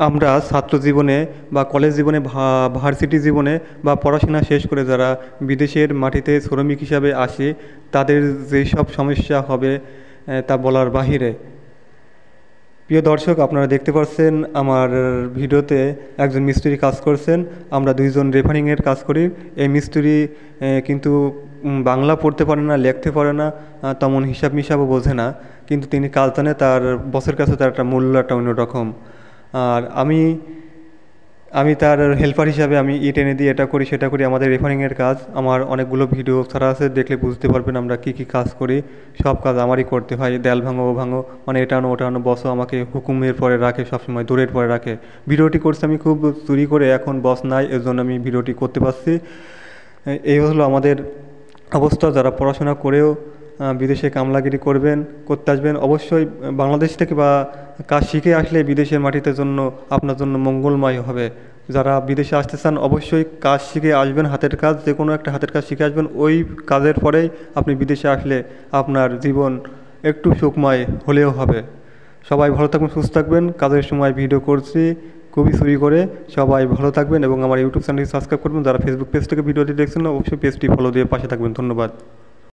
আমরা ছাত্র জীবনে বা কলেজ জীবনে ভার্সিটি জীবনে বা পড়াশোনা শেষ করে যারা বিদেশের মাটিতে শ্রমিক হিসাবে আসে তাদের যেসব সমস্যা হবে তা বলার বাহিরে। প্রিয় দর্শক, আপনারা দেখতে পাচ্ছেন আমার ভিডিওতে একজন মিস্ত্রি কাজ করছেন। আমরা দুইজন রেফারিংয়ের কাজ করি। এই মিস্ত্রি কিন্তু বাংলা পড়তে পারে না, লিখতে পারে না, তেমন হিসাব মিসাবও বোঝে না, কিন্তু তিনি কাজ জানে। তার বসের কাছে তার একটা মূল্য একটা অন্যরকম। আর আমি আমি তার হেল্পার হিসাবে আমি ইট এনে দিয়ে এটা করি সেটা করি। আমাদের রেফারিংয়ের কাজ আমার অনেকগুলো ভিডিও ছাড়া আছে, দেখলে বুঝতে পারবেন আমরা কী কী কাজ করি। সব কাজ আমারই করতে হয়, দেয়াল ভাঙো ও ভাঙো, মানে এটা আনো ওটা আনো। বসও আমাকে হুকুমের পরে রাখে, সবসময় দূরের পরে রাখে। ভিডিওটি করছি আমি খুব চুরি করে, এখন বস নাই এর জন্য আমি ভিডিওটি করতে পারছি। এই হলো আমাদের অবস্থা। যারা পড়াশোনা করেও বিদেশে কামলাগিরি করতে আসবেন, অবশ্যই বাংলাদেশ থেকে বা কাজ শিখে আসলে বিদেশের মাটিতে জন্য আপনার জন্য মঙ্গলময় হবে। যারা বিদেশে আসতে চান অবশ্যই কাজ শিখে আসবেন, হাতের কাজ, যে কোনো একটা হাতের কাজ শিখে আসবেন। ওই কাজের পরেই আপনি বিদেশে আসলে আপনার জীবন একটু সুখময় হলেও হবে। সবাই ভালো থাকবেন, সুস্থ থাকবেন। কাজের সময় ভিডিও করছি খুবই চুরি করে। সবাই ভালো থাকবেন এবং আমার ইউটিউব চ্যানেলটি সাবস্ক্রাইব করবেন। যারা ফেসবুক পেজ থেকে ভিডিওটি দেখছেন অবশ্যই পেজটি ফলো দিয়ে পাশে থাকবেন। ধন্যবাদ।